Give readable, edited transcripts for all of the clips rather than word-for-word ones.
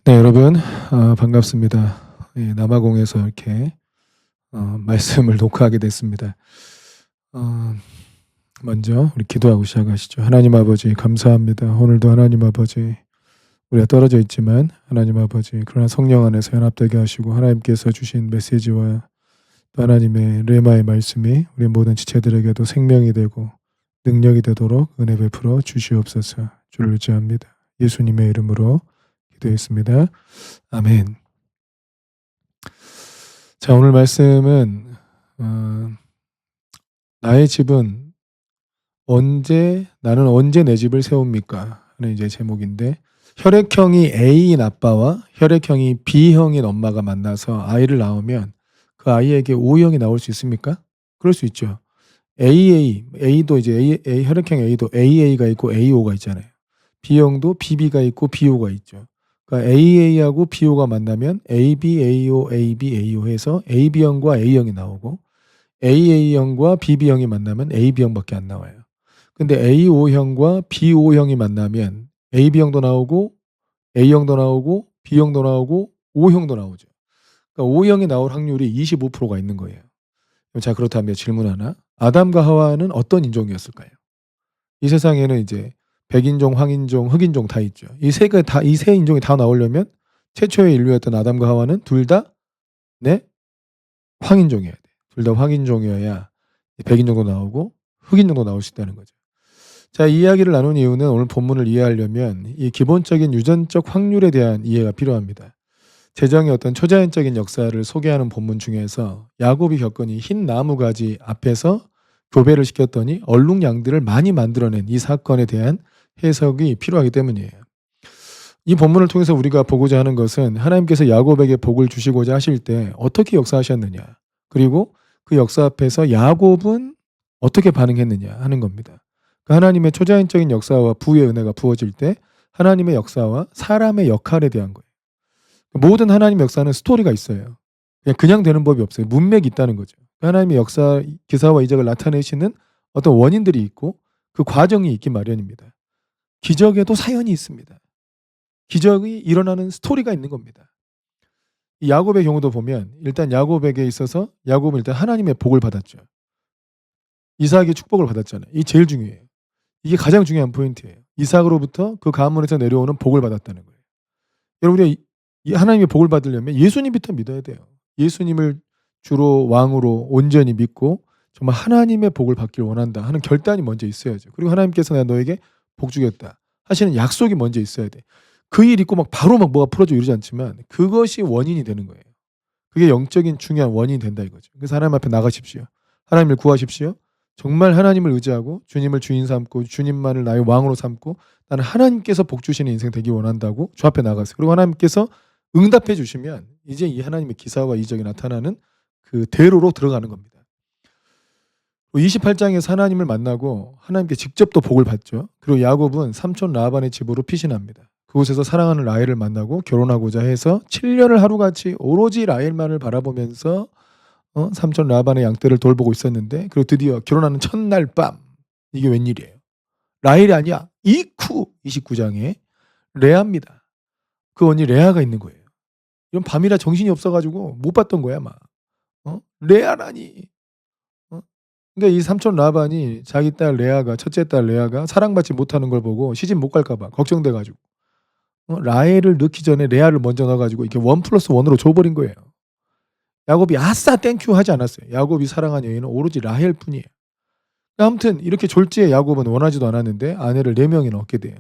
네, 여러분, 반갑습니다. 예, 남아공에서 이렇게 말씀을 녹화하게 됐습니다. 어, 먼저 우리 기도하고 시작하시죠. 하나님 아버지 감사합니다. 오늘도 하나님 아버지 우리가 떨어져 있지만 하나님 아버지 그러나 성령 안에서 연합되게 하시고 하나님께서 주신 메시지와 또 하나님의 레마의 말씀이 우리 모든 지체들에게도 생명이 되고 능력이 되도록 은혜 베풀어 주시옵소서. 주를 의지합니다. 예수님의 이름으로 기도했습니다. 아멘. 자, 오늘 말씀은 나의 집은 나는 언제 내 집을 세웁니까? 하는 이제 제목인데, 혈액형이 A인 아빠와 혈액형이 B형인 엄마가 만나서 아이를 낳으면 그 아이에게 O형이 나올 수 있습니까? 그럴 수 있죠. A도 이제 혈액형 A도 AA가 있고 AO가 있잖아요. B형도 BB가 있고 BO가 있죠. 그러니까 AA하고 BO가 만나면 AB, AO, AB, AO 해서 AB형과 A형이 나오고, AA형과 BB형이 만나면 AB형밖에 안 나와요. 근데 AO형과 BO형이 만나면 AB형도 나오고 A형도 나오고 B형도 나오고 O형도 나오죠. 그러니까 O형이 나올 확률이 25%가 있는 거예요. 자, 그렇다면 질문 하나. 아담과 하와는 어떤 인종이었을까요? 이 세상에는 이제 백인종, 황인종, 흑인종 다 있죠. 이 세 인종이 다 나오려면 최초의 인류였던 아담과 하와는 둘 다 황인종이어야 돼. 둘 다 황인종이어야 백인종도 나오고 흑인종도 나올 수 있다는 거죠. 자, 이 이야기를 나눈 이유는 오늘 본문을 이해하려면 이 기본적인 유전적 확률에 대한 이해가 필요합니다. 재정의 어떤 초자연적인 역사를 소개하는 본문 중에서 야곱이 겪은 이 흰 나무가지 앞에서 교배를 시켰더니 얼룩양들을 많이 만들어낸 이 사건에 대한 해석이 필요하기 때문이에요. 이 본문을 통해서 우리가 보고자 하는 것은 하나님께서 야곱에게 복을 주시고자 하실 때 어떻게 역사하셨느냐, 그리고 그 역사 앞에서 야곱은 어떻게 반응했느냐 하는 겁니다. 하나님의 초자연적인 역사와 부의 은혜가 부어질 때 하나님의 역사와 사람의 역할에 대한 거예요. 모든 하나님의 역사는 스토리가 있어요. 그냥 되는 법이 없어요. 문맥이 있다는 거죠. 하나님의 역사, 기사와 이적을 나타내시는 어떤 원인들이 있고 그 과정이 있기 마련입니다. 기적에도 사연이 있습니다. 기적이 일어나는 스토리가 있는 겁니다. 이 야곱의 경우도 보면 일단 야곱에게 있어서 야곱은 일단 하나님의 복을 받았죠. 이삭의 축복을 받았잖아요. 이게 제일 중요해요. 이게 가장 중요한 포인트예요. 이삭으로부터 그 가문에서 내려오는 복을 받았다는 거예요. 여러분, 우리가 이 하나님의 복을 받으려면 예수님부터 믿어야 돼요. 예수님을 주로 왕으로 온전히 믿고 정말 하나님의 복을 받길 원한다 하는 결단이 먼저 있어야죠. 그리고 하나님께서 내가 너에게 복 주겠다 하시는 약속이 먼저 있어야 돼. 그 일 있고 막 바로 막 뭐가 풀어져 이러지 않지만 그것이 원인이 되는 거예요. 그게 영적인 중요한 원인이 된다 이거죠. 그래서 하나님 앞에 나가십시오. 하나님을 구하십시오. 정말 하나님을 의지하고 주님을 주인 삼고 주님만을 나의 왕으로 삼고 나는 하나님께서 복 주시는 인생 되기 원한다고 주 앞에 나가세요. 그리고 하나님께서 응답해 주시면 이제 이 하나님의 기사와 이적이 나타나는 그 대로로 들어가는 겁니다. 28장에서 하나님을 만나고 하나님께 직접 또 복을 받죠. 그리고 야곱은 삼촌 라반의 집으로 피신합니다. 그곳에서 사랑하는 라헬을 만나고 결혼하고자 해서 7년을 하루같이 오로지 라헬만을 바라보면서 삼촌 라반의 양떼를 돌보고 있었는데, 그리고 드디어 결혼하는 첫날 밤, 이게 웬일이에요? 라헬이 아니야. 이쿠 29장에 레아입니다. 그 언니 레아가 있는 거예요. 이런 밤이라 정신이 없어가지고 못 봤던 거야 막. 레아라니. 그러니까 이 삼촌 라반이 자기 딸 레아가, 첫째 딸 레아가 사랑받지 못하는 걸 보고 시집 못 갈까봐 걱정돼가지고 라헬을 넣기 전에 레아를 먼저 넣어가지고 이렇게 1+1으로 줘버린 거예요. 야곱이 아싸 땡큐 하지 않았어요. 야곱이 사랑한 여인은 오로지 라헬 뿐이에요. 아무튼 이렇게 졸지에 야곱은 원하지도 않았는데 아내를 4명이나 얻게 돼요.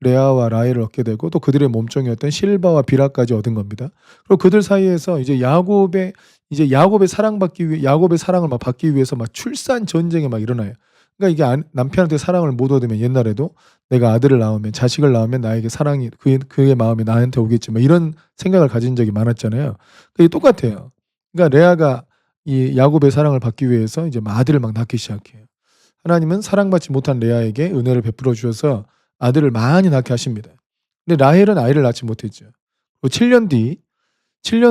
레아와 라헬을 얻게 되고 또 그들의 몸종이었던 실바와 비라까지 얻은 겁니다. 그리고 그들 사이에서 이제 야곱의 사랑을 막 받기 위해서 막 출산 전쟁이 막 일어나요. 그러니까 이게 남편한테 사랑을 못 얻으면 옛날에도 내가 아들을 낳으면, 자식을 낳으면 나에게 사랑이 그의 마음이 나한테 오겠지 막 이런 생각을 가진 적이 많았잖아요. 그게 똑같아요. 그러니까 레아가 이 야곱의 사랑을 받기 위해서 이제 막 아들을 막 낳기 시작해요. 하나님은 사랑받지 못한 레아에게 은혜를 베풀어 주셔서 아들을 많이 낳게 하십니다. 근데 라헬은 아이를 낳지 못했죠. 7년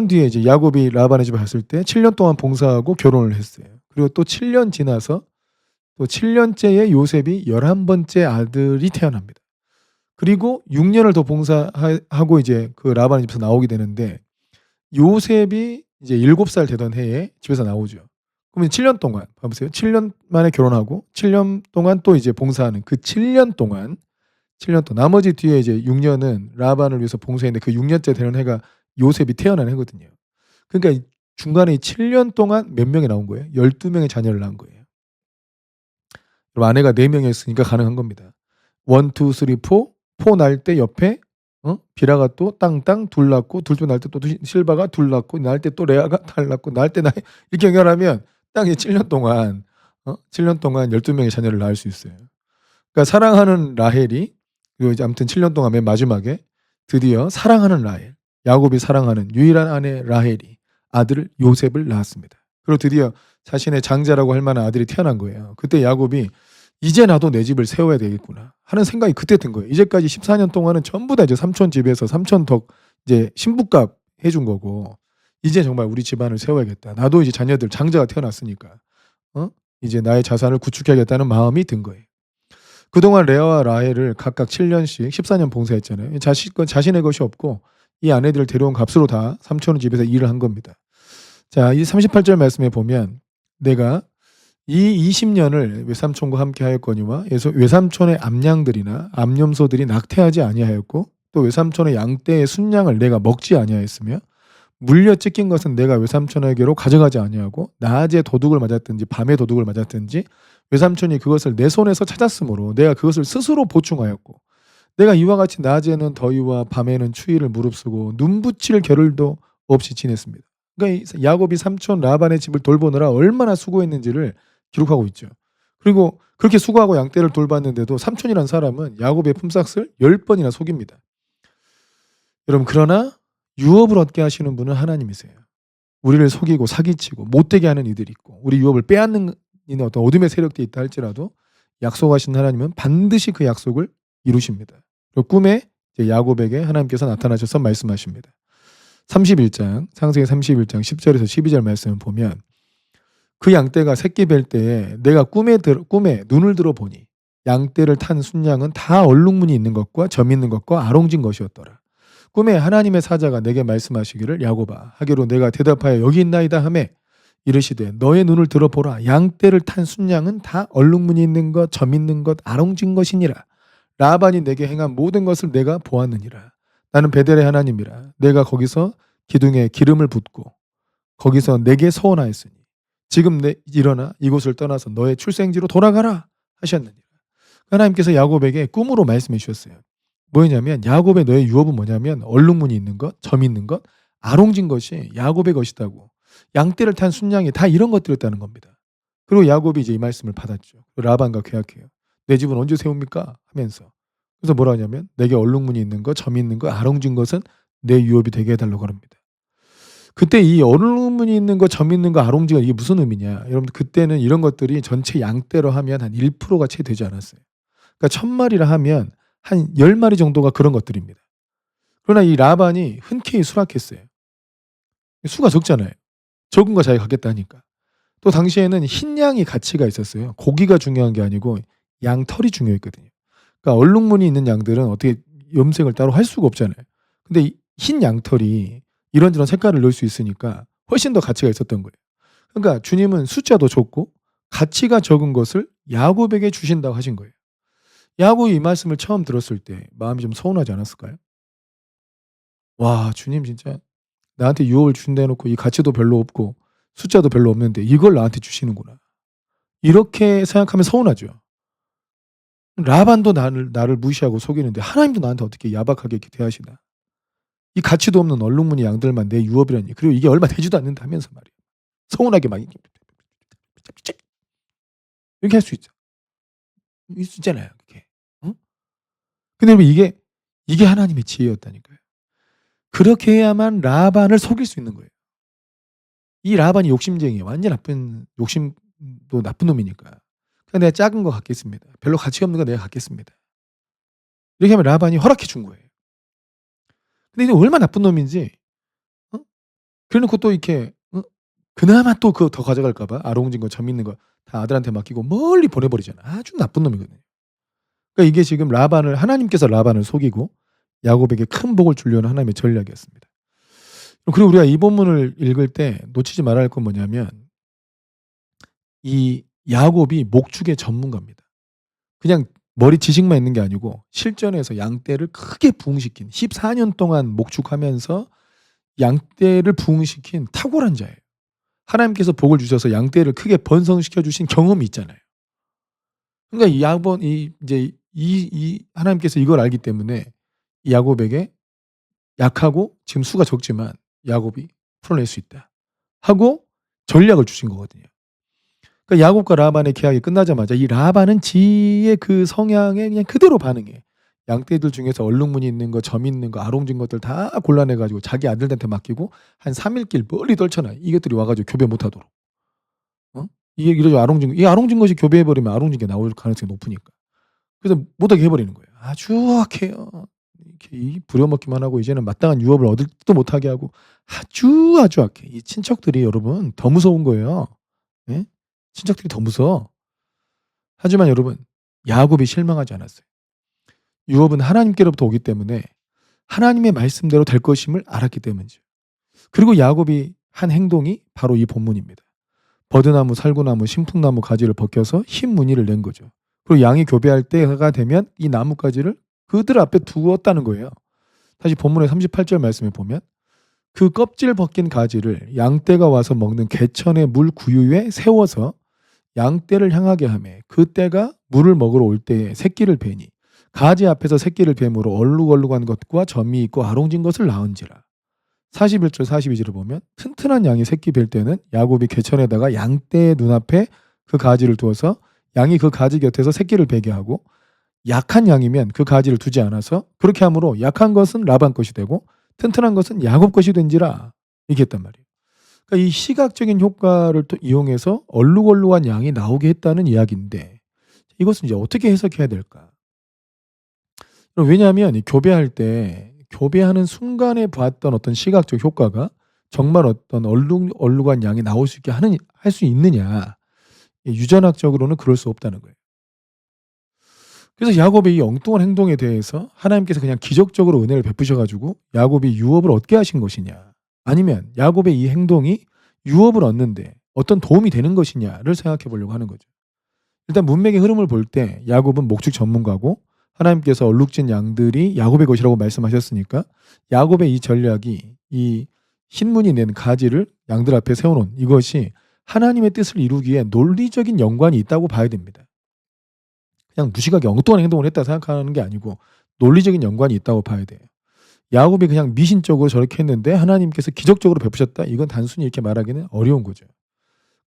뒤에 이제 야곱이 라반의 집에 갔을 때 7년 동안 봉사하고 결혼을 했어요. 그리고 또 7년 지나서 또 7년째의 요셉이 11번째 아들이 태어납니다. 그리고 6년을 더 봉사하고 이제 그 라반의 집에서 나오게 되는데 요셉이 이제 7살 되던 해에 집에서 나오죠. 그러면 7년 동안 봐 보세요. 7년 만에 결혼하고 7년 동안 또 이제 봉사하는 그 7년 동안 7년 동안 나머지 뒤에 이제 6년은 라반을 위해서 봉사했는데 그 6년째 되는 해가 요셉이 태어난 해거든요. 그러니까 이 중간에 이 7년 동안 몇 명이 나온 거예요? 12명의 자녀를 낳은 거예요. 그럼 아내가 4 명이었으니까 가능한 겁니다. 1, 2, 3, 4, 4 낳을 때 옆에 비라가 또 땅땅 둘 낳고 둘 또 낳을 때 또 실바가 둘 낳고 낳을 때 또 레아가 둘 낳고 낳을 때 이렇게 연결하면 딱 이제 7년 동안 7년 동안 12명의 자녀를 낳을 수 있어요. 그러니까 사랑하는 라헬이 그리고 이제 아무튼 7년 동안 맨 마지막에 드디어 사랑하는 라헬, 야곱이 사랑하는 유일한 아내 라헬이 아들 요셉을 낳았습니다. 그리고 드디어 자신의 장자라고 할 만한 아들이 태어난 거예요. 그때 야곱이 '이제 나도 내 집을 세워야 되겠구나.' 하는 생각이 그때 든 거예요. 이제까지 14년 동안은 전부 다 이제 삼촌 집에서 삼촌 덕 이제 신부값 해준 거고 '이제 정말 우리 집안을 세워야겠다. 나도 이제 자녀들 장자가 태어났으니까 어 이제 나의 자산을 구축해야겠다.'는 마음이 든 거예요. 그동안 레아와 라헬을 각각 7년씩 14년 봉사했잖아요. 자신의 것이 없고 이 아내들을 데려온 값으로 다 삼촌의 집에서 일을 한 겁니다. 자, 이 38절 말씀에 보면 내가 이 20년을 외삼촌과 함께 하였거니와 외삼촌의 암양들이나 암염소들이 낙태하지 아니하였고 또 외삼촌의 양떼의 순양을 내가 먹지 아니하였으며 물려 찢긴 것은 내가 외삼촌에게로 가져가지 아니하고 낮에 도둑을 맞았든지 밤에 도둑을 맞았든지 외삼촌이 그것을 내 손에서 찾았으므로 내가 그것을 스스로 보충하였고 내가 이와 같이 낮에는 더위와 밤에는 추위를 무릅쓰고 눈붙일 겨를도 없이 지냈습니다. 그러니까 이 야곱이 삼촌 라반의 집을 돌보느라 얼마나 수고했는지를 기록하고 있죠. 그리고 그렇게 수고하고 양떼를 돌봤는데도 삼촌이란 사람은 야곱의 품삯을 10번이나 속입니다. 여러분 그러나 유업을 얻게 하시는 분은 하나님이세요. 우리를 속이고 사기치고 못되게 하는 이들이 있고 우리 유업을 빼앗는 이는 어떤 어둠의 세력들이 있다 할지라도 약속하신 하나님은 반드시 그 약속을 이루십니다. 그리고 꿈에 이제 야곱에게 하나님께서 나타나셔서 말씀하십니다. 31장 창세기 31장 10절에서 12절 말씀을 보면 그 양떼가 새끼 뵐 때에 내가 꿈에 눈을 들어 보니 양떼를 탄 순양은 다 얼룩무늬 있는 것과 점 있는 것과 아롱진 것이었더라. 꿈에 하나님의 사자가 내게 말씀하시기를 야곱아 하기로 내가 대답하여 여기 있나이다 하매 이르시되 너의 눈을 들어보라 양떼를 탄 순양은 다 얼룩무늬 있는 것 점 있는 것 아롱진 것이니라. 라반이 내게 행한 모든 것을 내가 보았느니라. 나는 베델의 하나님이라. 내가 거기서 기둥에 기름을 붓고 거기서 내게 서원하였으니 지금 일어나 이곳을 떠나서 너의 출생지로 돌아가라 하셨느니라. 하나님께서 야곱에게 꿈으로 말씀해 주셨어요. 뭐였냐면 야곱의 너의 유업은 뭐냐면 얼룩무늬 있는 것, 점 있는 것, 아롱진 것이 야곱의 것이다고. 양떼를 탄 순양이 다 이런 것들이었다는 겁니다. 그리고 야곱이 이제 이 말씀을 받았죠. 라반과 계약해요. 내 집은 언제 세웁니까? 하면서. 그래서 뭐라 하냐면 내게 얼룩무늬 있는 것, 점 있는 것, 아롱진 것은 내 유업이 되게 해달라고 합니다. 그때 이 얼룩무늬 있는 거, 점 있는 거, 아롱지가 이게 무슨 의미냐? 여러분들 그때는 이런 것들이 전체 양떼로 하면 한 1%가 채 되지 않았어요. 그러니까 1000마리라 하면 한 10마리 정도가 그런 것들입니다. 그러나 이 라반이 흔쾌히 수락했어요. 수가 적잖아요. 적은 거 자기가 갖겠다 하니까. 또 당시에는 흰 양이 가치가 있었어요. 고기가 중요한 게 아니고 양털이 중요했거든요. 그러니까 얼룩무늬 있는 양들은 어떻게 염색을 따로 할 수가 없잖아요. 근데 이 흰 양털이 이런저런 색깔을 넣을 수 있으니까 훨씬 더 가치가 있었던 거예요. 그러니까 주님은 숫자도 적고 가치가 적은 것을 야곱에게 주신다고 하신 거예요. 야곱이 이 말씀을 처음 들었을 때 마음이 좀 서운하지 않았을까요? 와, 주님 진짜 나한테 유업을 주신다 해놓고 이 가치도 별로 없고 숫자도 별로 없는데 이걸 나한테 주시는구나. 이렇게 생각하면 서운하죠. 라반도 나를 무시하고 속이는데 하나님도 나한테 어떻게 야박하게 이렇게 대하시나. 이 가치도 없는 얼룩무늬 양들만 내 유업이라니. 그리고 이게 얼마 되지도 않는다면서 말이에요. 서운하게 막 이렇게 할 수 있죠. 있잖아요. 그게. 응? 근데 여러분 이게 하나님의 지혜였다니까요. 그렇게 해야만 라반을 속일 수 있는 거예요. 이 라반이 욕심쟁이에요. 완전 욕심도 나쁜 놈이니까. 그냥 내가 작은 거 갖겠습니다. 별로 가치 없는 거 내가 갖겠습니다. 이렇게 하면 라반이 허락해 준 거예요. 근데 이게 얼마나 나쁜 놈인지 어? 그래 놓고 또 이렇게 그나마 또 그거 더 가져갈까 봐 아롱진 거 점 있는 거 다 아들한테 맡기고 멀리 보내 버리잖아. 아주 나쁜 놈이거든요. 그러니까 이게 지금 라반을 하나님께서 라반을 속이고 야곱에게 큰 복을 주려는 하나님의 전략이었습니다. 그리고 우리가 이 본문을 읽을 때 놓치지 말아야 할 건 뭐냐면 이 야곱이 목축의 전문가입니다. 그냥 머리 지식만 있는 게 아니고 실전에서 양떼를 크게 부흥시킨 14년 동안 목축하면서 양떼를 부흥시킨 탁월한 자예요. 하나님께서 복을 주셔서 양떼를 크게 번성시켜 주신 경험이 있잖아요. 그러니까 이 야곱 이제 이 하나님께서 이걸 알기 때문에 이 야곱에게 약하고 지금 수가 적지만 야곱이 풀어낼 수 있다 하고 전략을 주신 거거든요. 그러니까 야곱과 라반의 계약이 끝나자마자 이 라반은 지의 그 성향에 그냥 그대로 반응해. 양떼들 중에서 얼룩무늬 있는 거, 점 있는 거, 아롱진 것들 다 골라내 가지고 자기 아들한테 맡기고 한 3일 길 멀리 떨쳐놔. 이것들이 와 가지고 교배 못 하도록. 어? 이게 이러죠. 이 아롱진 것이 교배해 버리면 아롱진 게 나올 가능성이 높으니까. 그래서 못하게 해 버리는 거예요. 아주 악해요. 이렇게 부려먹기만 하고 이제는 마땅한 유업을 얻지도 못하게 하고 아주 악해. 이 친척들이 여러분 더 무서운 거예요. 예? 친척들이 더 무서워. 하지만 여러분 야곱이 실망하지 않았어요. 유업은 하나님께로부터 오기 때문에 하나님의 말씀대로 될 것임을 알았기 때문이죠. 그리고 야곱이 한 행동이 바로 이 본문입니다. 버드나무, 살구나무, 신풍나무 가지를 벗겨서 흰 무늬를 낸 거죠. 그리고 양이 교배할 때가 되면 이 나뭇가지를 그들 앞에 두었다는 거예요. 다시 본문의 38절 말씀에 보면 그 껍질 벗긴 가지를 양떼가 와서 먹는 개천의 물 구유에 세워서 양떼를 향하게 하매 그 떼가 물을 먹으러 올 때에 새끼를 베니 가지 앞에서 새끼를 뱀으로 얼룩얼룩한 것과 점이 있고 아롱진 것을 낳은지라. 41절 42절을 보면 튼튼한 양이 새끼 뵐 때는 야곱이 개천에다가 양떼의 눈앞에 그 가지를 두어서 양이 그 가지 곁에서 새끼를 베게 하고 약한 양이면 그 가지를 두지 않아서 그렇게 함으로 약한 것은 라반 것이 되고 튼튼한 것은 야곱 것이 된지라 얘기했단 말이에요. 그러니까 이 시각적인 효과를 또 이용해서 얼룩얼룩한 양이 나오게 했다는 이야기인데 이것은 이제 어떻게 해석해야 될까? 왜냐하면 이 교배할 때 교배하는 순간에 봤던 어떤 시각적 효과가 정말 어떤 얼룩한 양이 나올 수 있게 할 수 있느냐. 유전학적으로는 그럴 수 없다는 거예요. 그래서 야곱의 이 엉뚱한 행동에 대해서 하나님께서 그냥 기적적으로 은혜를 베푸셔 가지고 야곱이 유업을 얻게 하신 것이냐, 아니면 야곱의 이 행동이 유업을 얻는데 어떤 도움이 되는 것이냐를 생각해 보려고 하는 거죠. 일단 문맥의 흐름을 볼 때 야곱은 목축 전문가고 하나님께서 얼룩진 양들이 야곱의 것이라고 말씀하셨으니까 야곱의 이 전략이 이 흰무늬 낸 가지를 양들 앞에 세워놓은 이것이 하나님의 뜻을 이루기에 논리적인 연관이 있다고 봐야 됩니다. 그냥 무식하게 엉뚱한 행동을 했다 생각하는 게 아니고 논리적인 연관이 있다고 봐야 돼요. 야곱이 그냥 미신적으로 저렇게 했는데 하나님께서 기적적으로 베푸셨다? 이건 단순히 이렇게 말하기는 어려운 거죠.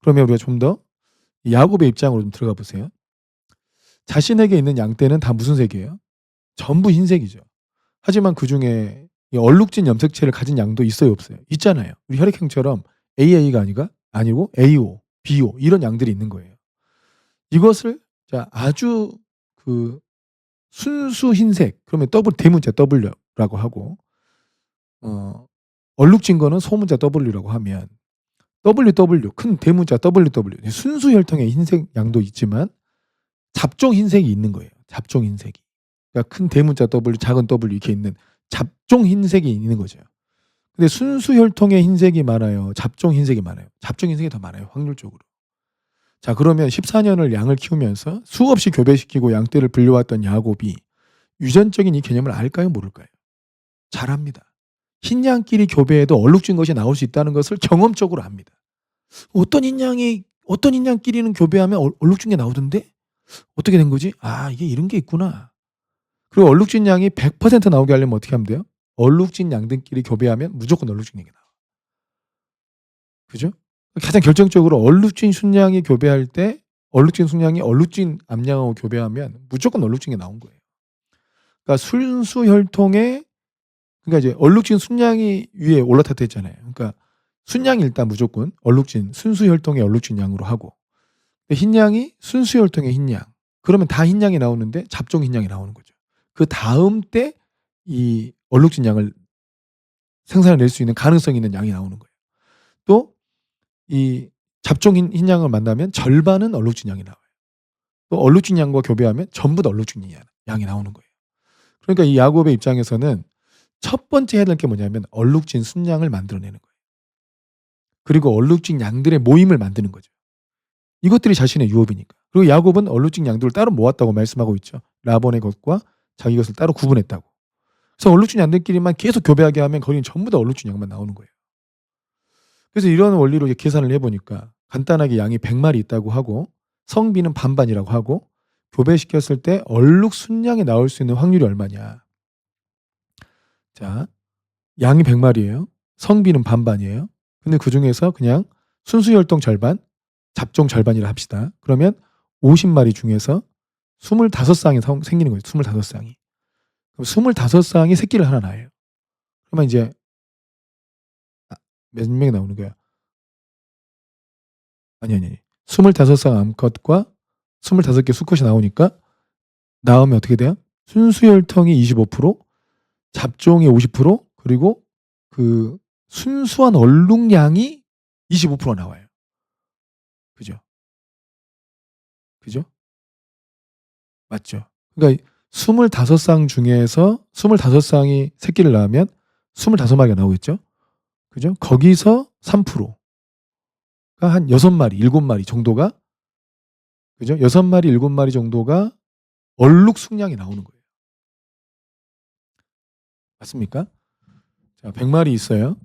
그러면 우리가 좀 더 야곱의 입장으로 좀 들어가 보세요. 자신에게 있는 양떼는 다 무슨 색이에요? 전부 흰색이죠. 하지만 그중에 이 얼룩진 염색체를 가진 양도 있어요, 없어요? 있잖아요. 우리 혈액형처럼 AA가 아니고 AO, BO 이런 양들이 있는 거예요. 이것을 자 아주 그 순수 흰색 그러면 대문자 W라고 하고 얼룩진 거는 소문자 W라고 하면 WW 큰 대문자 WW 순수 혈통의 흰색 양도 있지만 잡종 흰색이 있는 거예요. 잡종 흰색이. 그러니까 큰 대문자 W, 작은 W 이렇게 있는 잡종 흰색이 있는 거죠. 근데 순수 혈통의 흰색이 많아요. 잡종 흰색이 많아요. 잡종 흰색이 더 많아요. 확률적으로. 자, 그러면 14년을 양을 키우면서 수없이 교배시키고 양떼를 불려왔던 야곱이 유전적인 이 개념을 알까요? 모를까요? 잘 압니다. 흰 양끼리 교배해도 얼룩진 것이 나올 수 있다는 것을 경험적으로 압니다. 어떤 흰양끼리는 교배하면 얼룩진 게 나오던데? 어떻게 된 거지? 아, 이게 이런 게 있구나. 그리고 얼룩진 양이 100% 나오게 하려면 어떻게 하면 돼요? 얼룩진 양들끼리 교배하면 무조건 얼룩진 양이 나와. 그죠? 가장 결정적으로 얼룩진 순양이 교배할 때 얼룩진 순양이 얼룩진 암양하고 교배하면 무조건 얼룩진 게 나온 거예요. 그러니까 순수 혈통에 그러니까 이제 얼룩진 순양이 위에 올라탔다 했잖아요. 그러니까 순양이 일단 무조건 얼룩진 순수 혈통의 얼룩진 양으로 하고 흰 양이 순수 혈통의 흰 양. 그러면 다 흰 양이 나오는데 잡종 흰 양이 나오는 거죠. 그 다음 때 이 얼룩진 양을 생산해낼 수 있는 가능성이 있는 양이 나오는 거예요. 또 이 잡종 흰 양을 만나면 절반은 얼룩진 양이 나와요. 또 얼룩진 양과 교배하면 전부 다 얼룩진 양이 나오는 거예요. 그러니까 이 야곱의 입장에서는 첫 번째 해야 될 게 뭐냐면 얼룩진 순양을 만들어내는 거예요. 그리고 얼룩진 양들의 모임을 만드는 거죠. 이것들이 자신의 유업이니까. 그리고 야곱은 얼룩진 양들을 따로 모았다고 말씀하고 있죠. 라반의 것과 자기 것을 따로 구분했다고. 그래서 얼룩진 양들끼리만 계속 교배하게 하면 거기는 전부 다 얼룩진 양만 나오는 거예요. 그래서 이런 원리로 계산을 해보니까 간단하게 양이 100마리 있다고 하고 성비는 반반이라고 하고 교배시켰을 때 얼룩 순양이 나올 수 있는 확률이 얼마냐. 자, 양이 100마리예요. 성비는 반반이에요. 근데 그중에서 그냥 순수혈통 절반, 잡종 절반이라 합시다. 그러면 50마리 중에서 25쌍이 생기는 거예요. 25쌍이. 그럼 25쌍이 새끼를 하나 낳아요. 그러면 이제 몇 명이 나오는 거야? 아니. 25쌍 암컷과 25개 수컷이 나오니까 나오면 어떻게 돼요? 순수혈통이 25%, 잡종이 50%, 그리고 그 순수한 얼룩량이 25% 나와요. 그죠? 맞죠? 그러니까 25쌍 중에서 25쌍이 새끼를 낳으면 25마리가 나오겠죠? 그죠? 거기서 3%가 한 6마리, 7마리 정도가, 그죠? 6마리, 7마리 정도가 얼룩 숙량이 나오는 거예요. 맞습니까? 자, 100마리 있어요.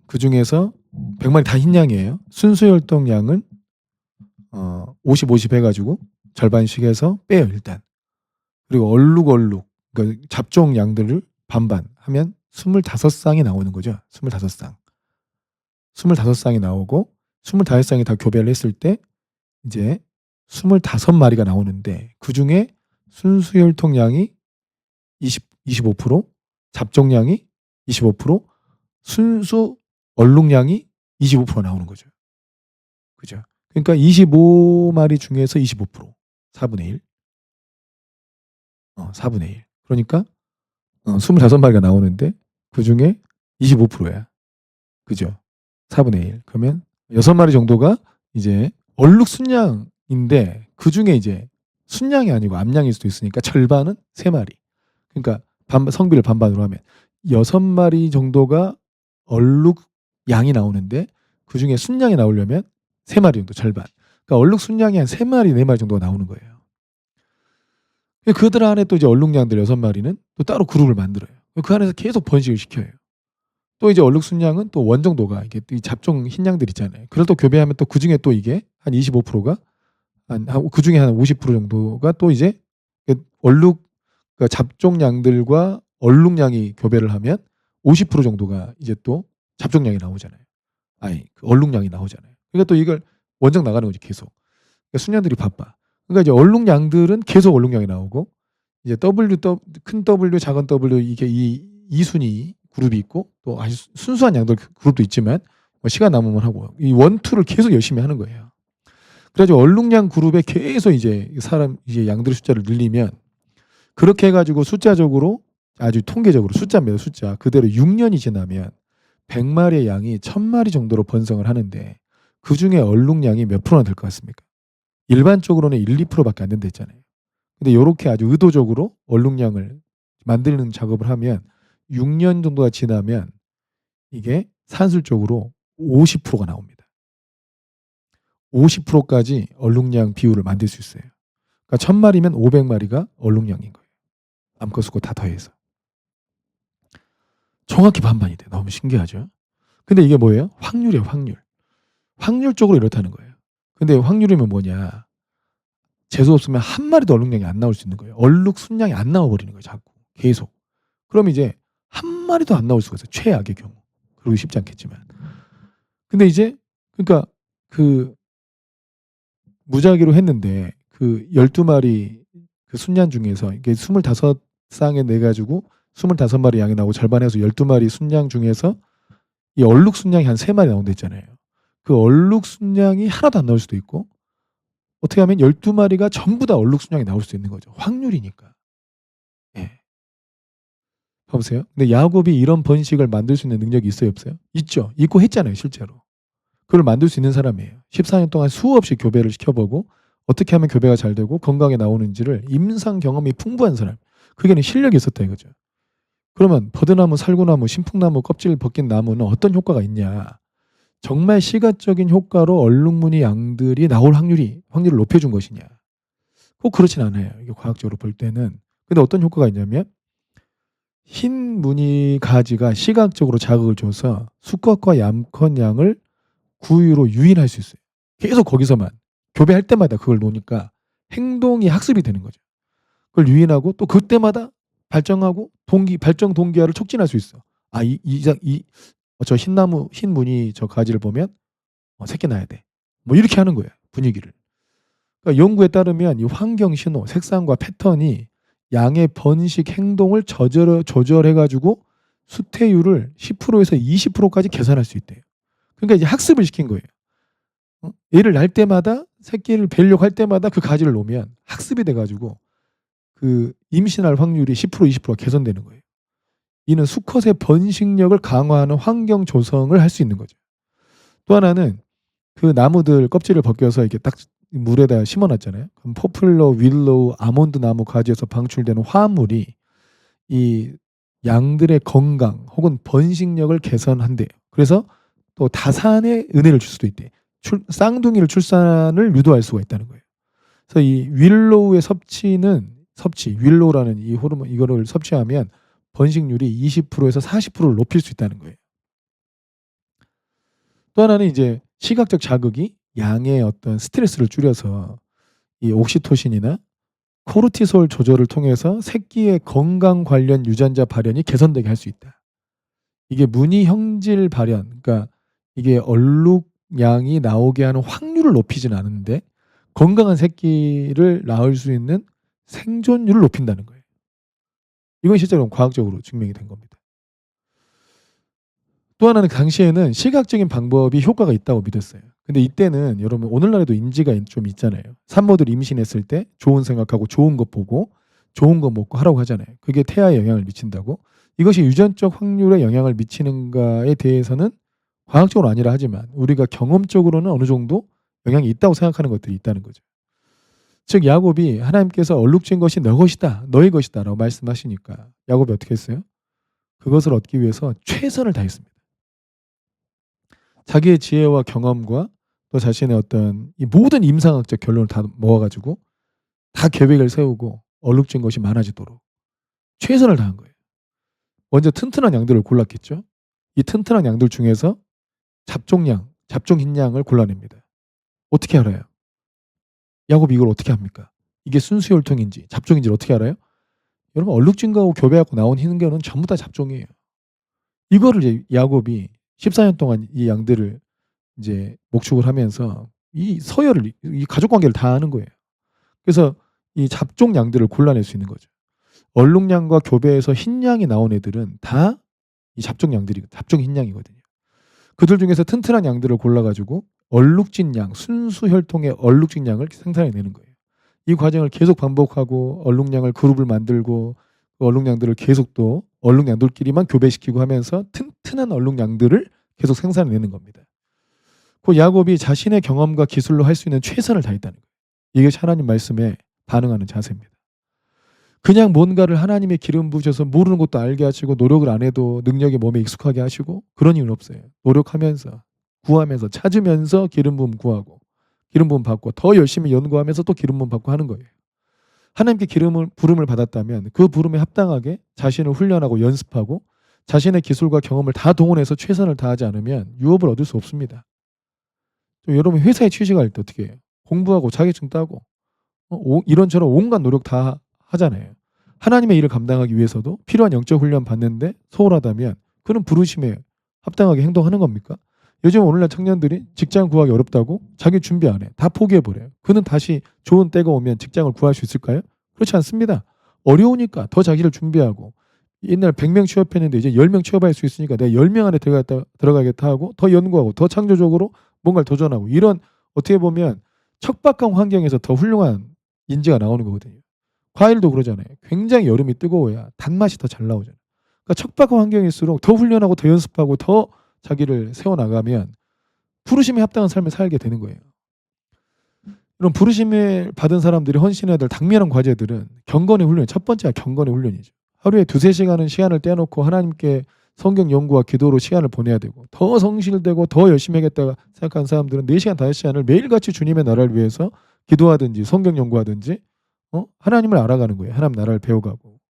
그 중에서 100마리 다 흰양이에요. 순수혈통 양은 50, 50 해가지고 절반씩 해서 빼요, 일단. 그리고 얼룩, 그러니까 잡종 양들을 반반 하면 25쌍이 나오는 거죠. 25쌍. 25쌍이 나오고 25쌍이 다 교배를 했을 때 이제 25마리가 나오는데 그중에 순수혈통 양이 25%, 잡종량이 25%, 순수 얼룩량이 25% 나오는 거죠. 그죠? 그러니까 25마리 중에서 25%, 4분의 1. 4분의 1. 그러니까 25마리가 나오는데 그중에 25%야. 그죠? 4분의 1. 그러면 6마리 정도가 이제 얼룩 순양인데 그중에 이제 순양이 아니고 암양일 수도 있으니까 절반은 3마리. 그러니까 성비를 반반으로 하면 6마리 정도가 얼룩 양이 나오는데 그중에 순양이 나오려면 3마리 정도, 절반. 그러니까 얼룩 순양이 한 3마리, 4마리 정도가 나오는 거예요. 그들 안에 또 이제 얼룩양들 6마리는 또 따로 그룹을 만들어요. 그 안에서 계속 번식을 시켜요. 또 이제 얼룩 순양은 또 원정도가 이게 잡종 흰양들 있잖아요. 그걸 또 교배하면 또 그중에 또 이게 한 25%가 그중에 한 50% 정도가 또 이제 얼룩, 그러니까 잡종 양들과 얼룩양이 교배를 하면 50% 정도가 이제 또 잡종량이 나오잖아요. 그 얼룩량이 나오잖아요. 그러니까 또 이걸 원정 나가는 거지 계속. 그러니까 순양들이 바빠. 그러니까 이제 얼룩양들은 계속 얼룩량이 나오고 이제 큰 W, 작은 W 이게 이 순위 그룹이 있고 또 아주 순수한 양들 그룹도 있지만 시간 남으면 하고 이 원투를 계속 열심히 하는 거예요. 그래가지고 얼룩양 그룹에 계속 이제 양들의 숫자를 늘리면 그렇게 해가지고 숫자적으로 아주 통계적으로 숫자입니다. 숫자 그대로 6년이 지나면 100마리의 양이 1000마리 정도로 번성을 하는데 그 중에 얼룩량이 몇 프로나 될 것 같습니까? 일반적으로는 1, 2%밖에 안 된다 했잖아요. 근데 이렇게 아주 의도적으로 얼룩량을 만드는 작업을 하면 6년 정도가 지나면 이게 산술적으로 50%가 나옵니다. 50%까지 얼룩량 비율을 만들 수 있어요. 그러니까 1000마리면 500마리가 얼룩량인 거예요. 암컷 수컷 다 더해서. 정확히 반반이 돼. 너무 신기하죠? 근데 이게 뭐예요? 확률이에요, 확률. 확률적으로 이렇다는 거예요. 근데 확률이면 뭐냐? 재수 없으면 한 마리도 얼룩량이 안 나올 수 있는 거예요. 얼룩 순량이 안 나와버리는 거예요, 자꾸. 계속. 그럼 이제 한 마리도 안 나올 수가 있어요. 최악의 경우. 그러기 쉽지 않겠지만. 근데 이제 그러니까 그 무작위로 했는데 그 12마리 그 순양 중에서 이게 25쌍에 내 가지고 25마리 양이 나오고 절반해서 12마리 순양 중에서 이 얼룩 순양이 한 3마리 나온다 했잖아요. 그 얼룩 순양이 하나도 안 나올 수도 있고 어떻게 하면 12마리가 전부 다 얼룩 순양이 나올 수도 있는 거죠. 확률이니까. 예. 봐보세요. 근데 야곱이 이런 번식을 만들 수 있는 능력이 있어요, 없어요? 있죠. 있고 했잖아요, 실제로. 그걸 만들 수 있는 사람이에요. 14년 동안 수없이 교배를 시켜보고 어떻게 하면 교배가 잘 되고 건강에 나오는지를 임상 경험이 풍부한 사람, 그게는 실력이 있었다 이거죠. 그러면 버드나무, 살구나무, 신풍나무 껍질 벗긴 나무는 어떤 효과가 있냐? 정말 시가적인 효과로 얼룩무늬 양들이 나올 확률을 높여준 것이냐? 꼭 그렇진 않아요. 이게 과학적으로 볼 때는. 근데 어떤 효과가 있냐면 흰 무늬 가지가 시각적으로 자극을 줘서 수컷과 암컷 양을 구유로 유인할 수 있어요. 계속 거기서만 교배할 때마다 그걸 놓으니까 행동이 학습이 되는 거죠. 그걸 유인하고 또 그때마다 발정하고 발정 동기화를 촉진할 수 있어. 아, 저 흰나무, 흰 무늬 저 가지를 보면 새끼 낳아야 돼. 뭐 이렇게 하는 거예요. 분위기를. 그러니까 연구에 따르면 이 환경 신호, 색상과 패턴이 양의 번식 행동을 조절해가지고 수태율을 10%에서 20%까지 개선할 수 있대요. 그러니까 이제 학습을 시킨 거예요. 얘를 낳을 때마다 새끼를 뵈려고 할 때마다 그 가지를 놓으면 학습이 돼가지고 그 임신할 확률이 10% 20%가 개선되는 거예요. 이는 수컷의 번식력을 강화하는 환경 조성을 할 수 있는 거죠. 또 하나는 그 나무들 껍질을 벗겨서 이렇게 딱 물에다 심어놨잖아요. 그럼 포플러, 윌로우, 아몬드 나무 가지에서 방출되는 화합물이 이 양들의 건강 혹은 번식력을 개선한대요. 그래서 또 다산의 은혜를 줄 수도 있대. 쌍둥이를 출산을 유도할 수가 있다는 거예요. 그래서 이 윌로우의 윌로우라는 이 호르몬 이거를 섭취하면 번식률이 20%에서 40%를 높일 수 있다는 거예요. 또 하나는 이제 시각적 자극이 양의 어떤 스트레스를 줄여서 이 옥시토신이나 코르티솔 조절을 통해서 새끼의 건강 관련 유전자 발현이 개선되게 할 수 있다. 이게 무늬 형질 발현, 그러니까 이게 얼룩양이 나오게 하는 확률을 높이진 않은데 건강한 새끼를 낳을 수 있는 생존율을 높인다는 거예요. 이건 실제로 과학적으로 증명이 된 겁니다. 또 하나는 당시에는 시각적인 방법이 효과가 있다고 믿었어요. 근데 이때는 여러분 오늘날에도 인지가 좀 있잖아요. 산모들 임신했을 때 좋은 생각하고 좋은 것 보고 좋은 거 먹고 하라고 하잖아요. 그게 태아에 영향을 미친다고. 이것이 유전적 확률에 영향을 미치는가에 대해서는 과학적으로 아니라 하지만 우리가 경험적으로는 어느 정도 영향이 있다고 생각하는 것들이 있다는 거죠. 즉 야곱이 하나님께서 얼룩진 것이 너 것이다, 너의 것이다 라고 말씀하시니까 야곱이 어떻게 했어요? 그것을 얻기 위해서 최선을 다했습니다. 자기의 지혜와 경험과 또 자신의 어떤 이 모든 임상학적 결론을 다 모아가지고 다 계획을 세우고 얼룩진 것이 많아지도록 최선을 다한 거예요. 먼저 튼튼한 양들을 골랐겠죠. 이 튼튼한 양들 중에서 잡종 흰 양을 골라냅니다. 어떻게 알아요? 야곱이 이걸 어떻게 합니까? 이게 순수혈통인지 잡종인지 어떻게 알아요? 여러분 얼룩진 거하고 교배하고 나온 흰 거는 전부 다 잡종이에요. 이거를 이제 야곱이 14년 동안 이 양들을 이제 목축을 하면서 이 서열을 이 가족 관계를 다 아는 거예요. 그래서 이 잡종 양들을 골라낼 수 있는 거죠. 얼룩양과 교배에서 흰 양이 나온 애들은 다 이 잡종 흰 양이거든요. 그들 중에서 튼튼한 양들을 골라가지고 얼룩진 양, 순수 혈통의 얼룩진 양을 생산해내는 거예요. 이 과정을 계속 반복하고 얼룩양을 그룹을 만들고 그 얼룩양들을 계속 또 얼룩양들끼리만 교배시키고 하면서 튼튼한 얼룩양들을 계속 생산해내는 겁니다. 그 야곱이 자신의 경험과 기술로 할 수 있는 최선을 다했다는 거예요. 이게 하나님 말씀에 반응하는 자세입니다. 그냥 뭔가를 하나님의 기름 부으셔서 모르는 것도 알게 하시고 노력을 안 해도 능력이 몸에 익숙하게 하시고 그런 이유는 없어요. 노력하면서 구하면서 찾으면서 기름 부음 구하고 기름 부음 받고 더 열심히 연구하면서 또 기름 부음 받고 하는 거예요. 하나님께 부름을 받았다면 그 부름에 합당하게 자신을 훈련하고 연습하고 자신의 기술과 경험을 다 동원해서 최선을 다하지 않으면 유업을 얻을 수 없습니다. 여러분 회사에 취직할 때 어떻게 해요? 공부하고 자격증 따고 이런저런 온갖 노력 다 하잖아요. 하나님의 일을 감당하기 위해서도 필요한 영적 훈련 받는데 소홀하다면 그는 부르심에 합당하게 행동하는 겁니까? 요즘 오늘날 청년들이 직장 구하기 어렵다고 자기 준비 안 해. 다 포기해버려요. 그는 다시 좋은 때가 오면 직장을 구할 수 있을까요? 그렇지 않습니다. 어려우니까 더 자기를 준비하고 옛날 100명 취업했는데 이제 10명 취업할 수 있으니까 내가 10명 안에 들어가겠다 하고 더 연구하고 더 창조적으로 뭔가를 도전하고 이런 어떻게 보면 척박한 환경에서 더 훌륭한 인재가 나오는 거거든요. 과일도 그러잖아요. 굉장히 여름이 뜨거워야 단맛이 더 잘 나오잖아요. 그러니까 척박한 환경일수록 더 훈련하고 더 연습하고 더 자기를 세워나가면 부르심에 합당한 삶을 살게 되는 거예요. 이런 부르심을 받은 사람들이 헌신해야 될 당면한 과제들은 경건의 훈련, 첫 번째가 경건의 훈련이죠. 하루에 2-3시간은 시간을 떼놓고 하나님께 성경 연구와 기도로 시간을 보내야 되고, 더 성실되고 더 열심히 하겠다 생각하는 사람들은 4시간 5시간을 매일같이 주님의 나라를 위해서 기도하든지 성경 연구하든지 하나님을 알아가는 거예요. 하나님 나라를 배워가고.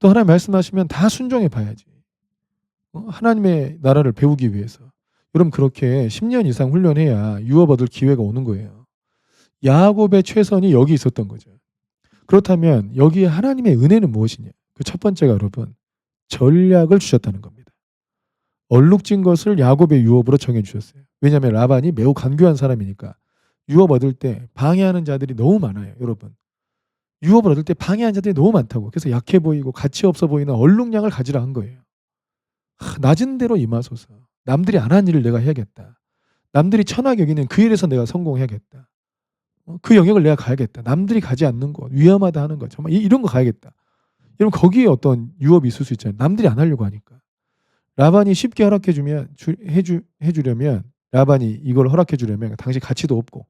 또 하나님 말씀하시면 다 순종해 봐야지. 하나님의 나라를 배우기 위해서. 여러분 그렇게 10년 이상 훈련해야 유업 얻을 기회가 오는 거예요. 야곱의 최선이 여기 있었던 거죠. 그렇다면 여기에 하나님의 은혜는 무엇이냐? 그 첫 번째가 여러분 전략을 주셨다는 겁니다. 얼룩진 것을 야곱의 유업으로 정해 주셨어요. 왜냐하면 라반이 매우 간교한 사람이니까 유업 얻을 때 방해하는 자들이 너무 많아요. 여러분 유업을 얻을 때 방해하는 자들이 너무 많다고. 그래서 약해 보이고 가치 없어 보이는 얼룩량을 가지라 한 거예요. 낮은 대로 임하소서. 남들이 안 한 일을 내가 해야겠다. 남들이 천하게 여기는 그 일에서 내가 성공해야겠다. 그 영역을 내가 가야겠다. 남들이 가지 않는 곳, 위험하다 하는 것, 정말 이런 거 가야겠다. 이러면 거기에 어떤 유업이 있을 수 있잖아요. 남들이 안 하려고 하니까. 라반이 쉽게 해주려면 라반이 이걸 허락해 주려면 당시 가치도 없고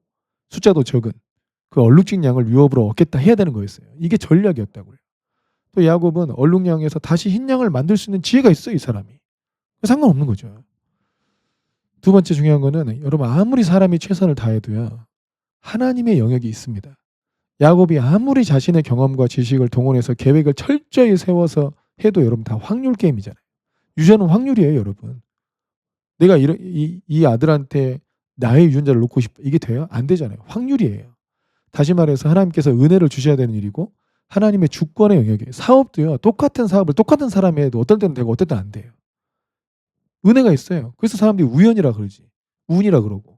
숫자도 적은 그 얼룩진 양을 유업으로 얻겠다 해야 되는 거였어요. 이게 전략이었다고요. 또 야곱은 얼룩양에서 다시 흰 양을 만들 수 있는 지혜가 있어요. 이 사람이. 상관없는 거죠. 두 번째 중요한 거는 여러분 아무리 사람이 최선을 다해도요. 하나님의 영역이 있습니다. 야곱이 아무리 자신의 경험과 지식을 동원해서 계획을 철저히 세워서 해도 여러분 다 확률 게임이잖아요. 유전은 확률이에요. 여러분. 내가 이 아들한테 나의 유전자를 놓고 싶어. 이게 돼요? 안 되잖아요. 확률이에요. 다시 말해서 하나님께서 은혜를 주셔야 되는 일이고 하나님의 주권의 영역이에요. 사업도요. 똑같은 사업을 똑같은 사람이 해도 어떨 때는 되고 어떨 때는 안 돼요. 은혜가 있어요. 그래서 사람들이 우연이라 그러지. 운이라 그러고.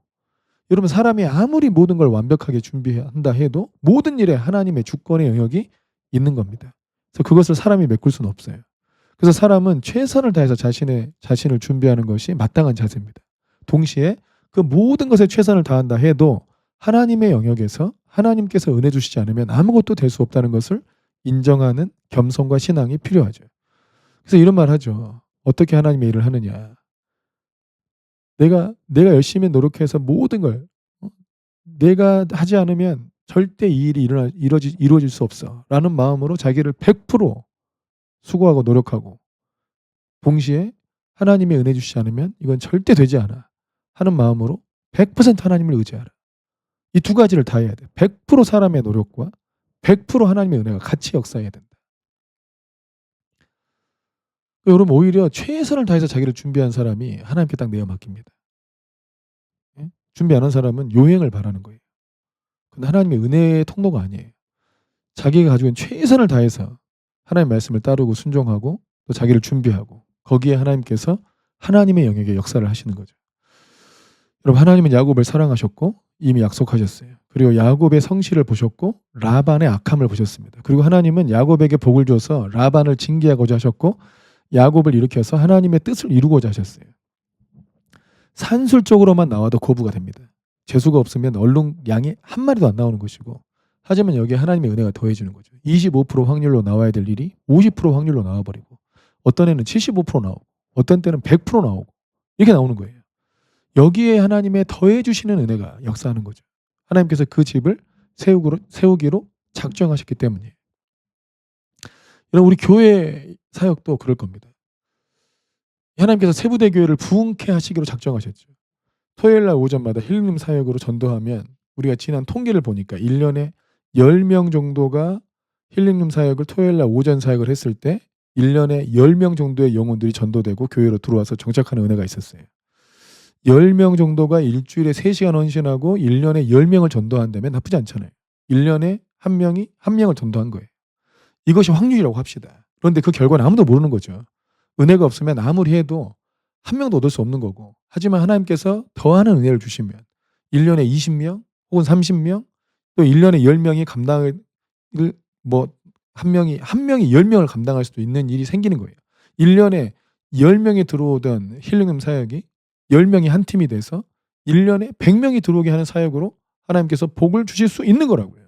여러분 사람이 아무리 모든 걸 완벽하게 준비한다 해도 모든 일에 하나님의 주권의 영역이 있는 겁니다. 그래서 그것을 사람이 메꿀 수는 없어요. 그래서 사람은 최선을 다해서 자신을 준비하는 것이 마땅한 자세입니다. 동시에 그 모든 것에 최선을 다한다 해도 하나님의 영역에서 하나님께서 은혜 주시지 않으면 아무것도 될 수 없다는 것을 인정하는 겸손과 신앙이 필요하죠. 그래서 이런 말 하죠. 어떻게 하나님의 일을 하느냐. 내가 열심히 노력해서 모든 걸 내가 하지 않으면 절대 이 일이 이루어질 수 없어 라는 마음으로 자기를 100% 수고하고 노력하고 동시에 하나님의 은혜 주시지 않으면 이건 절대 되지 않아 하는 마음으로 100% 하나님을 의지하라. 이 두 가지를 다 해야 돼. 100% 사람의 노력과 100% 하나님의 은혜가 같이 역사해야 된다. 여러분 오히려 최선을 다해서 자기를 준비한 사람이 하나님께 딱 내어 맡깁니다. 준비 안 한 사람은 요행을 바라는 거예요. 근데 하나님의 은혜의 통로가 아니에요. 자기가 가지고 있는 최선을 다해서 하나님의 말씀을 따르고 순종하고 또 자기를 준비하고 거기에 하나님께서 하나님의 영역에 역사를 하시는 거죠. 여러분 하나님은 야곱을 사랑하셨고 이미 약속하셨어요. 그리고 야곱의 성실을 보셨고 라반의 악함을 보셨습니다. 그리고 하나님은 야곱에게 복을 줘서 라반을 징계하고자 하셨고 야곱을 일으켜서 하나님의 뜻을 이루고자 하셨어요. 산술적으로만 나와도 거부가 됩니다. 재수가 없으면 얼룩양이 한 마리도 안 나오는 것이고 하지만 여기에 하나님의 은혜가 더해지는 거죠. 25% 확률로 나와야 될 일이 50% 확률로 나와버리고 어떤 애는 75% 나오고 어떤 때는 100% 나오고 이렇게 나오는 거예요. 여기에 하나님의 더해주시는 은혜가 역사하는 거죠. 하나님께서 그 집을 세우기로 작정하셨기 때문이에요. 여러분 우리 교회 사역도 그럴 겁니다. 하나님께서 세부대교회를 부흥케 하시기로 작정하셨죠. 토요일날 오전마다 힐링 사역으로 전도하면 우리가 지난 통계를 보니까 1년에 10명 정도가 힐링룸 사역을 토요일날 오전 사역을 했을 때 1년에 10명 정도의 영혼들이 전도되고 교회로 들어와서 정착하는 은혜가 있었어요. 10명 정도가 일주일에 3시간 헌신하고 1년에 10명을 전도한다면 나쁘지 않잖아요. 1년에 한 명을 전도한 거예요. 이것이 확률이라고 합시다. 그런데 그 결과는 아무도 모르는 거죠. 은혜가 없으면 아무리 해도 한 명도 얻을 수 없는 거고 하지만 하나님께서 더하는 은혜를 주시면 1년에 20명 혹은 30명 또 1년에 10명이 감당을 한 명이 10명을 감당할 수도 있는 일이 생기는 거예요. 1년에 10명이 들어오던 힐링룸 사역이 10명이 한 팀이 돼서 1년에 100명이 들어오게 하는 사역으로 하나님께서 복을 주실 수 있는 거라고요.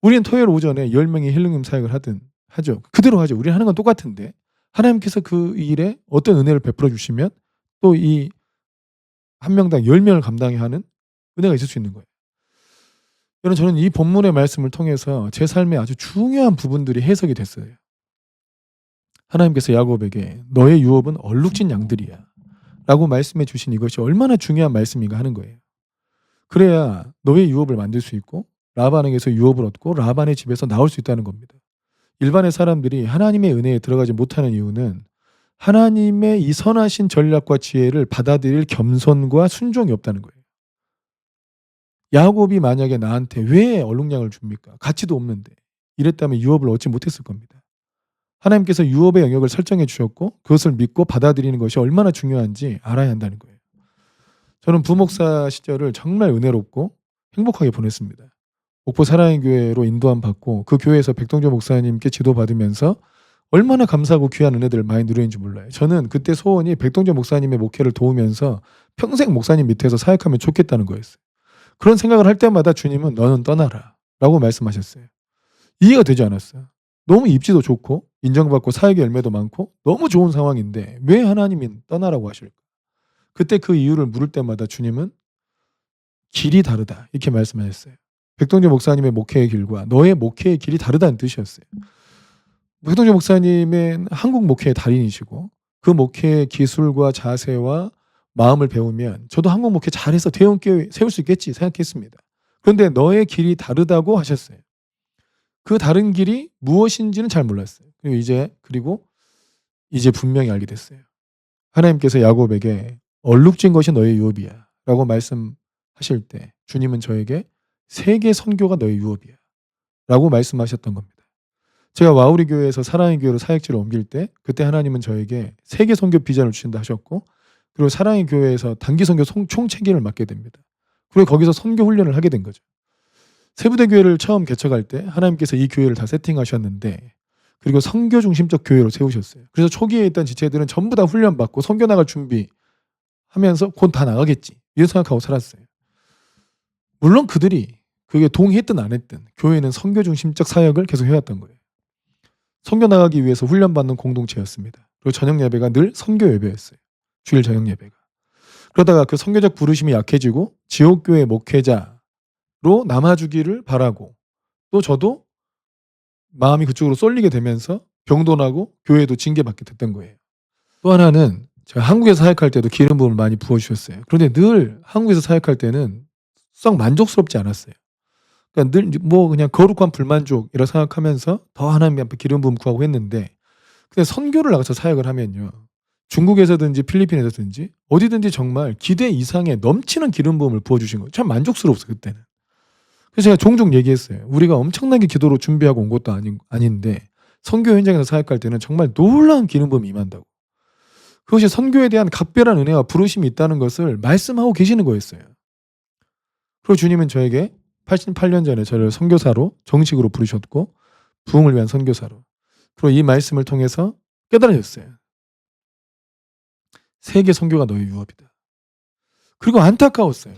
우리는 토요일 오전에 10명이 힐링룸 사역을 하죠. 그대로 하죠. 우리는 하는 건 똑같은데 하나님께서 그 일에 어떤 은혜를 베풀어 주시면 또 이 한 명당 10명을 감당해야 하는 은혜가 있을 수 있는 거예요. 여러분 저는 이 본문의 말씀을 통해서 제 삶의 아주 중요한 부분들이 해석이 됐어요. 하나님께서 야곱에게 너의 유업은 얼룩진 양들이야 라고 말씀해 주신 이것이 얼마나 중요한 말씀인가 하는 거예요. 그래야 너의 유업을 만들 수 있고 라반에게서 유업을 얻고 라반의 집에서 나올 수 있다는 겁니다. 일반의 사람들이 하나님의 은혜에 들어가지 못하는 이유는 하나님의 이 선하신 전략과 지혜를 받아들일 겸손과 순종이 없다는 거예요. 야곱이 만약에 나한테 왜 얼룩량을 줍니까? 가치도 없는데. 이랬다면 유업을 얻지 못했을 겁니다. 하나님께서 유업의 영역을 설정해 주셨고 그것을 믿고 받아들이는 것이 얼마나 중요한지 알아야 한다는 거예요. 저는 부목사 시절을 정말 은혜롭고 행복하게 보냈습니다. 목포 사랑의 교회로 인도함 받고 그 교회에서 백동조 목사님께 지도받으면서 얼마나 감사하고 귀한 은혜들을 많이 누렸는지 몰라요. 저는 그때 소원이 백동조 목사님의 목회를 도우면서 평생 목사님 밑에서 사역하면 좋겠다는 거였어요. 그런 생각을 할 때마다 주님은 너는 떠나라 라고 말씀하셨어요. 이해가 되지 않았어요. 너무 입지도 좋고 인정받고 사역의 열매도 많고 너무 좋은 상황인데 왜 하나님이 떠나라고 하실까? 그때 그 이유를 물을 때마다 주님은 길이 다르다 이렇게 말씀하셨어요. 백동재 목사님의 목회의 길과 너의 목회의 길이 다르다는 뜻이었어요. 백동재 목사님은 한국 목회의 달인이시고 그 목회의 기술과 자세와 마음을 배우면 저도 한국 목회 잘해서 대형교회 세울 수 있겠지 생각했습니다. 그런데 너의 길이 다르다고 하셨어요. 그 다른 길이 무엇인지는 잘 몰랐어요. 그리고 이제 분명히 알게 됐어요. 하나님께서 야곱에게 얼룩진 것이 너의 유업이야 라고 말씀하실 때 주님은 저에게 세계 선교가 너의 유업이야 라고 말씀하셨던 겁니다. 제가 와우리 교회에서 사랑의 교회로 사역지를 옮길 때 그때 하나님은 저에게 세계 선교 비전을 주신다 하셨고 그리고 사랑의 교회에서 단기 선교 총책임을 맡게 됩니다. 그리고 거기서 선교 훈련을 하게 된 거죠. 세부대 교회를 처음 개척할 때 하나님께서 이 교회를 다 세팅하셨는데 그리고 선교 중심적 교회로 세우셨어요. 그래서 초기에 있던 지체들은 전부 다 훈련받고 선교 나갈 준비하면서 곧 다 나가겠지 이런 생각하고 살았어요. 물론 그들이 그게 동의했든 안 했든 교회는 선교 중심적 사역을 계속 해왔던 거예요. 선교 나가기 위해서 훈련받는 공동체였습니다. 그리고 저녁 예배가 늘 선교 예배였어요. 주일 저녁 예배가. 그러다가 그 선교적 부르심이 약해지고 지옥교회 목회자로 남아주기를 바라고 또 저도 마음이 그쪽으로 쏠리게 되면서 병돈하고 교회도 징계받게 됐던 거예요. 또 하나는 제가 한국에서 사역할 때도 기름 부음을 많이 부어주셨어요. 그런데 늘 한국에서 사역할 때는 썩 만족스럽지 않았어요. 그러니까 늘 뭐 그냥 거룩한 불만족이라 생각하면서 더 하나님 앞에 기름 부음 구하고 했는데 근데 선교를 나가서 사역을 하면요. 중국에서든지 필리핀에서든지 어디든지 정말 기대 이상의 넘치는 기름 부음을 부어주신 거예요. 참 만족스러웠어요 그때는. 그래서 제가 종종 얘기했어요. 우리가 엄청나게 기도로 준비하고 온 것도 아닌데 선교 현장에서 사역할 때는 정말 놀라운 기름 부음이 임한다고. 그것이 선교에 대한 각별한 은혜와 부르심이 있다는 것을 말씀하고 계시는 거였어요. 그리고 주님은 저에게 88년 전에 저를 선교사로 정식으로 부르셨고 부흥을 위한 선교사로. 그리고 이 말씀을 통해서 깨달아졌어요. 세계 선교가 너의 유업이다. 그리고 안타까웠어요.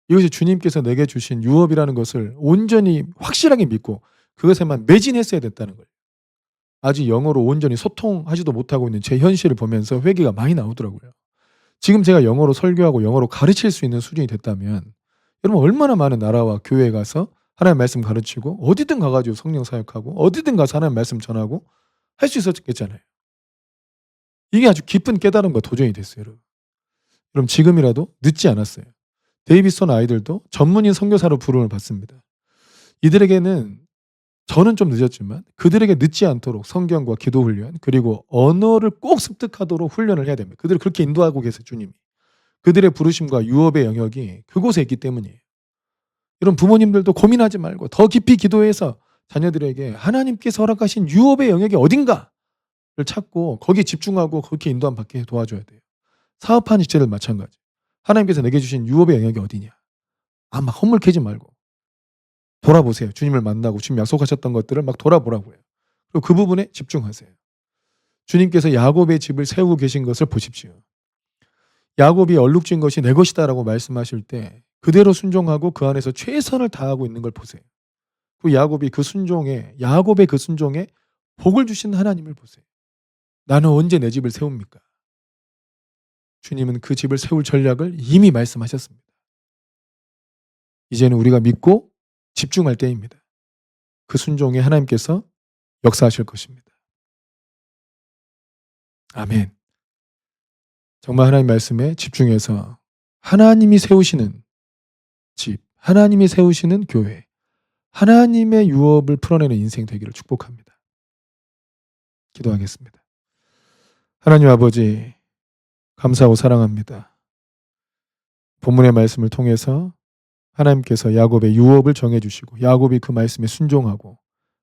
이것이 주님께서 내게 주신 유업이라는 것을 온전히 확실하게 믿고 그것에만 매진했어야 됐다는 거예요. 아직 영어로 온전히 소통하지도 못하고 있는 제 현실을 보면서 회개가 많이 나오더라고요. 지금 제가 영어로 설교하고 영어로 가르칠 수 있는 수준이 됐다면 여러분 얼마나 많은 나라와 교회에 가서 하나님 말씀 가르치고 어디든 가가지고 성령 사역하고 어디든 가서 하나님 말씀 전하고 할 수 있었겠잖아요. 이게 아주 깊은 깨달음과 도전이 됐어요. 여러분 지금이라도 늦지 않았어요. 데이비슨 아이들도 전문인 선교사로 부름을 받습니다. 이들에게는 저는 좀 늦었지만 그들에게 늦지 않도록 성경과 기도 훈련 그리고 언어를 꼭 습득하도록 훈련을 해야 됩니다. 그들을 그렇게 인도하고 계세요. 주님이. 그들의 부르심과 유업의 영역이 그곳에 있기 때문이에요. 이런 부모님들도 고민하지 말고 더 깊이 기도해서 자녀들에게 하나님께서 허락하신 유업의 영역이 어딘가를 찾고 거기에 집중하고 그렇게 인도함 받게 도와줘야 돼요. 사업하는 지체들 마찬가지. 하나님께서 내게 주신 유업의 영역이 어디냐. 막 허물캐지 말고 돌아보세요. 주님을 만나고 주님 약속하셨던 것들을 막 돌아보라고요. 그리고 그 부분에 집중하세요. 주님께서 야곱의 집을 세우고 계신 것을 보십시오. 야곱이 얼룩진 것이 내 것이다라고 말씀하실 때 그대로 순종하고 그 안에서 최선을 다하고 있는 걸 보세요. 그 야곱의 그 순종에 복을 주신 하나님을 보세요. 나는 언제 내 집을 세웁니까? 주님은 그 집을 세울 전략을 이미 말씀하셨습니다. 이제는 우리가 믿고 집중할 때입니다. 그 순종에 하나님께서 역사하실 것입니다. 아멘. 정말 하나님 말씀에 집중해서 하나님이 세우시는 집, 하나님이 세우시는 교회, 하나님의 유업을 풀어내는 인생 되기를 축복합니다. 기도하겠습니다. 하나님 아버지, 감사하고 사랑합니다. 본문의 말씀을 통해서 하나님께서 야곱의 유업을 정해주시고 야곱이 그 말씀에 순종하고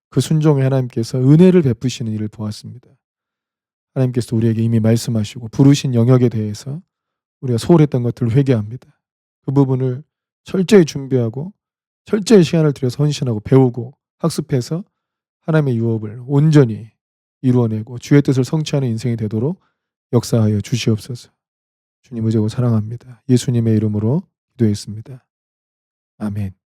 그 순종에 하나님께서 은혜를 베푸시는 일을 보았습니다. 하나님께서 우리에게 이미 말씀하시고 부르신 영역에 대해서 우리가 소홀했던 것들을 회개합니다. 그 부분을 철저히 준비하고 철저히 시간을 들여서 헌신하고 배우고 학습해서 하나님의 유업을 온전히 이루어내고 주의 뜻을 성취하는 인생이 되도록 역사하여 주시옵소서. 주님 의지하고 사랑합니다. 예수님의 이름으로 기도했습니다. 아멘.